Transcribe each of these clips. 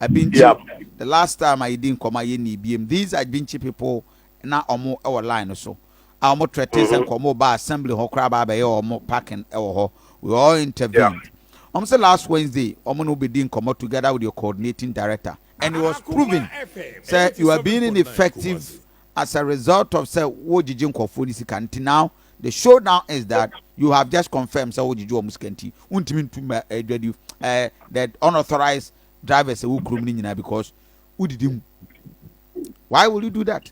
Abinchi, the last time I didn't come here ni BM. These Abinchi people na omo our line so. Omo treaties and komo ba assembly ho craba be omo parking ho. We all intervened. Say last Wednesday, omo no be din come together with your coordinating director, and it was proven say you are being ineffective as a result of say wo jijin kwafo ni sikanti. Now the showdown is that you have just confirmed say wo jiju omo sikanti. Untimi ntum that unauthorized drivers who krum ni nyina because who did him. Why will you do that?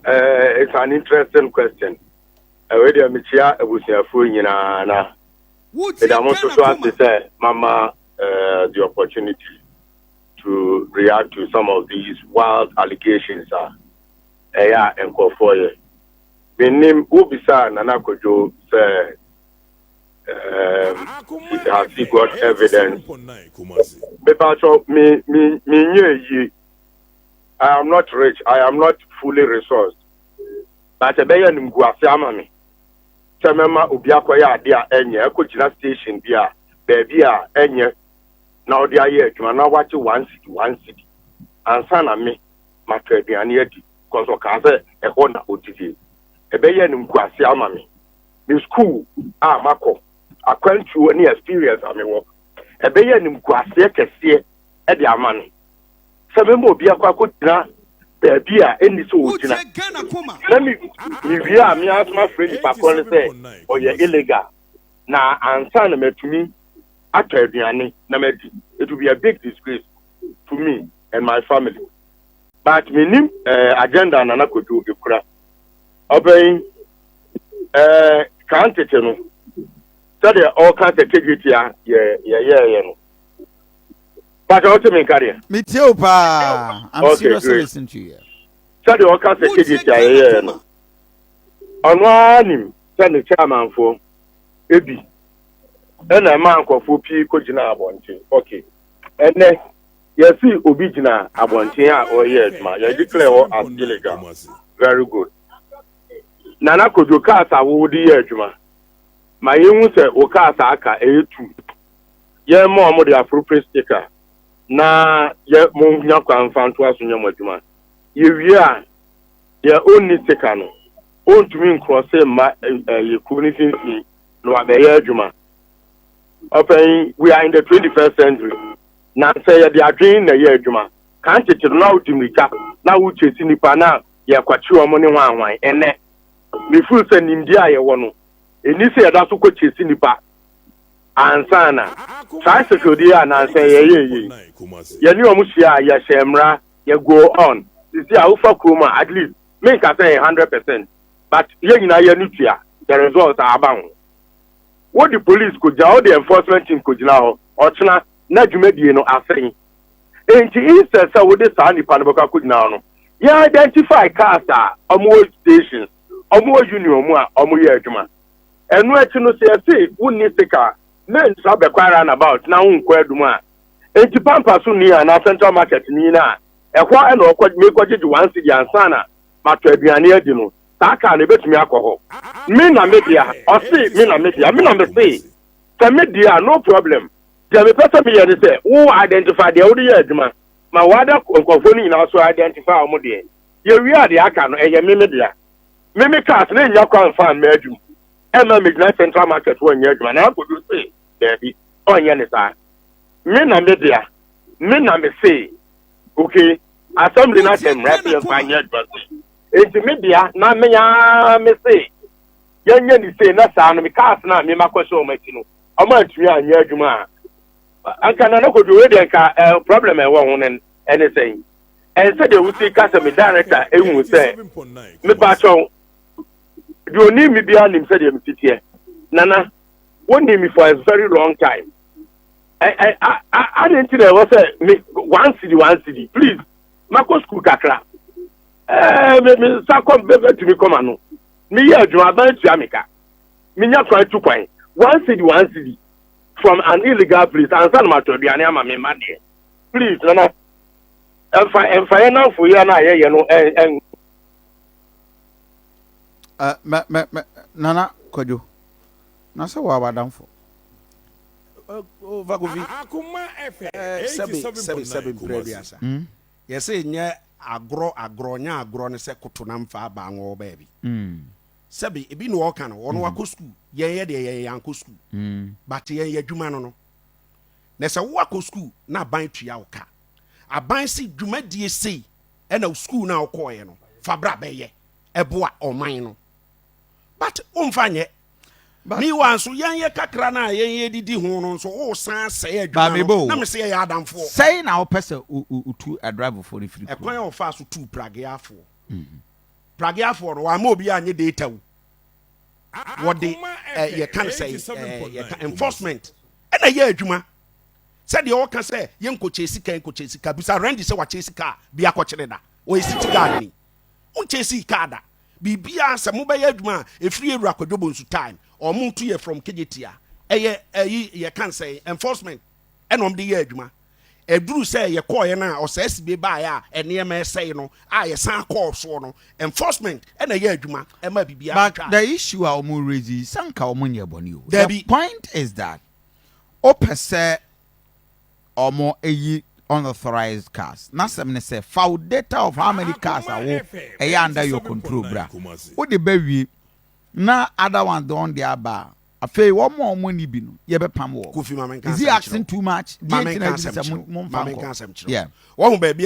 It's an interesting question. Already I'm here abusiafo nyina na. But I'm also trying to say, Mama, the opportunity to react to some of these wild allegations. Yeah, and call for you. My name Ubisa Nana Kwadwo say has he got evidence? But me, I am not rich. I am not fully resourced. But I be nim guasiamami. Semema ubiakoya dia enye ekojina station bia baby a enye na odi aye adwuma na wachi 1 city ansa na me matwaduane adi cause o ka say e ho na odidi ebeye nim kwase ama me school mako akwantu ani experience amewo ebeye nim kwase kese e di amane semema ubiakwa baby a any so ojina let me via me as my friend Pakon say oh yeah illegal na ansa na metumi atwaduane na medi it will be a big disgrace to me and my family but minim agenda na nakodu ekura obey can't tete no study all can't integrity yeah no but what me carry me too pa I'm seriously listening to you. Study all can't integrity yeah no onwanim send chairman for ebi ena man kwafo pi ko gina abontin okay ene you see obi gina abontin a oh yes ma you declare all as illegal very good nana Kwadwo kasa wo di adwuma ma yehu se o kasa aka etu ye mo the appropriate sticker na ye mo nya kwa mfanto aso nya mo adwuma ye wi a ye onni sticker no on to me cross ma ye community no abeye adwuma. Okay, we are in the 21st century. Now say they are doing the year adwuma. Can't it now dimika now we chase nipa na ya kwachi money wan ene me full send India ye wono eni say da so ko chase nipa ansana sai security na say ye ni omu hia ya shemra ya go on you see ufa kroma at least make I say 100% but ye nyina ye nutua the results are abound. What the police could all the enforcement team could now or china na jumedi no afei enti instead say we dey sani panoboka could now you identify cars almost stations almost union mu a omo ye adwuma enu echi no say wonni sticker men so be kwara na about na unko aduma enti pampa so ni na central market ni na ehwa na okwa me kwaje 1 city ansana mato aduane adi no Taka ne betumi akoho. Me na media, o see me na media, me na me say. For media no problem. Je me person me here say, who identify the odi adwuma. Ma wada nkofo ni na so identify omo de. Ye wi ade aka no eye me media. Me cars na nya kwa mfa ma adwum. E ma me na central market wo nya adwuma na akodu say. There onye ne sa. Me na media. Me na me say. Okay, assembly na tem rap ye kwa nya adwuma. Enti media na menya me say yenye ni say na sa no me cars na me makwaso o mati no o ma atumi anya adwuma anka na Kwadwo we dey ka problem e wo ho nen anything and say they will see case me director ehun say me ba cho do oni me bia nim say dey me titie nana won me for a very long time I didn't know what say me 1 city please makwa school kakra me sakom bebe to me come anu me ye adwuma ban tu ameka me nya try 2 kwan 1 city from an illegal place and san matodiane ama me made please nana emfa na for ya na ye no nana Kwadwo na se wa wadamfo over Govi. Akoma Seven previous. Yes, nye agro nya agro ne se kutunam fa ba ngo baby. Sebi ebi no waka no ono wako school. Ye de yanko school. But ye adwuma no. Na se wako school na ban tua woka. Aban si dwuma die sei e na school na okoye no. Fabra beye eboa oman no. But umfanye mi wan so ye kakra na ye didi ho no so o san say adwuma na me say ya adamfo say na o pese utu a drive for the free e kwan o fa so tu pragiafo pragiafo no wa ma obi anye data wo what the you can say enforcement e na ye adwuma said the o kan say ye nkoche sika bisa rendi say wa che sika bia ko kire da o city guard ni on che sika da bibia se mo be ye adwuma e free ewura kwadwo nsu time or move to you from Kijitia. You can say enforcement. And on the year, Juma. A Drew say you call now or says be by and near me say no. I a sound call so enforcement and a year, Juma. And maybe be but the issue our Murezi Sanka Omunia Bonu. The point is that Opese or more a unauthorized cars. Nasam say foul data of how many cars are under your control, bra. What the baby. Na other one don there ba afei one more money bi no ye be pam wo is he asking too much yeah one baby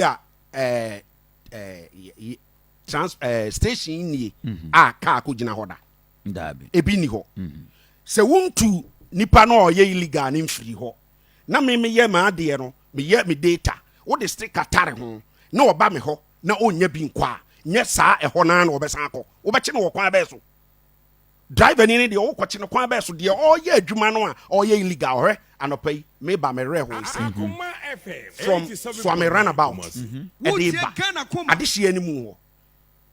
trans station ni a car ko gina hoda ndabi ebi ni ho se wontu nipa no ye illegal ni mfiri ho na me ye ma ade no me ye me data wo de sticker tare ho na oba me ho na onya bi nkwa nye saa eho na na obesan akọ wo be che no wo kwan be so driver ni de o kwachi no kwan be so de o ye adwuma no a o ye illegal he anopai me ba me re ho say from a runabout e de ba adehye animu ho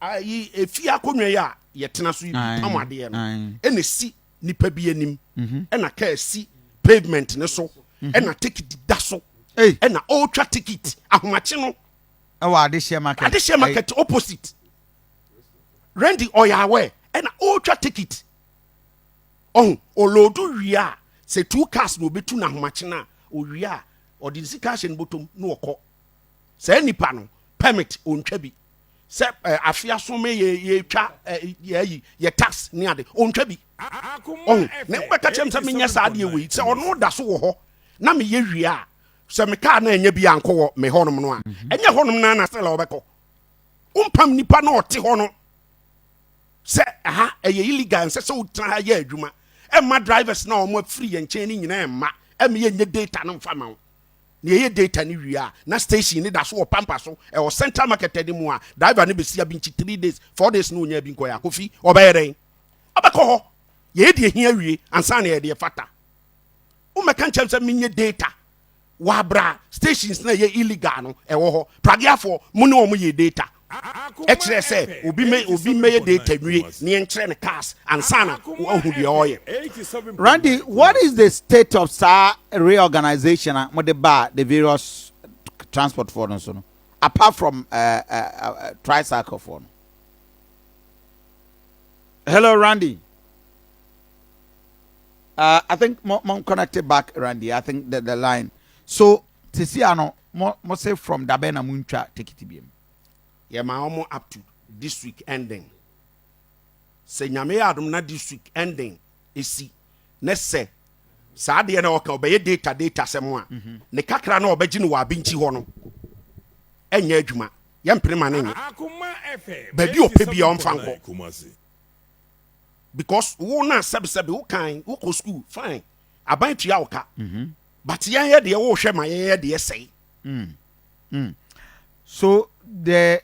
ayi efi akonwa ya ye tena so yi amade no e na si nipa bi anim e na ka si pavement ne so e na ticket da so e na ultra ticket ahomache no e wa adehye market opposite Randy Oyawe e na ultra ticket olodu wia se two cars no betu na homache na owia o di sika hye nbotom na okọ se nipa no permit ontwa bi se afia so me ye twa ye tax ni ade ontwa bi na mbeka chem se menya sa ade we se ono da so wo ho na me ye wia se me car na enya bi anko wo me honom no a enya honom na na se la obekọ umpam nipa na ote ho no se aha eye illegal nse se utra ye adwuma emma drivers na omo free en chain ni nyina emma eme ye nye data no mfa ma wo na ye data ni wia na station ni da so pampa so e o central market edi mu a driver ni be sia bi nchi 3 days 4 days no nya bi nko ya kofi obeyeren obekọ ho ye di ehia wie ansa na ye de fata o meka nchem se menye data wa bra stations na ye illegal no e wo ho pragiafo mu ne omo ye data X say obi me data nwie ne enkyere ne cars ansana ohu de oye. Randy, what is the state of SAR reorganization with the various transport for no apart from tricycle for? Hello Randy. I think mo connected back Randy. I think the line. So Tisiano mo say from Dabena Muncha take it BM. Yeah, my almost up to this week ending. Say nyame adum na this week ending esi ne se saa de na oka obeye data semo a ne kakra na obeji no wa binchi ho no enya adwuma ye mprema na nye ba bi opebi on fanko because wo na sebe wo kan wo ko school fine aban tua oka but ye de wo hwe ma ye de say so the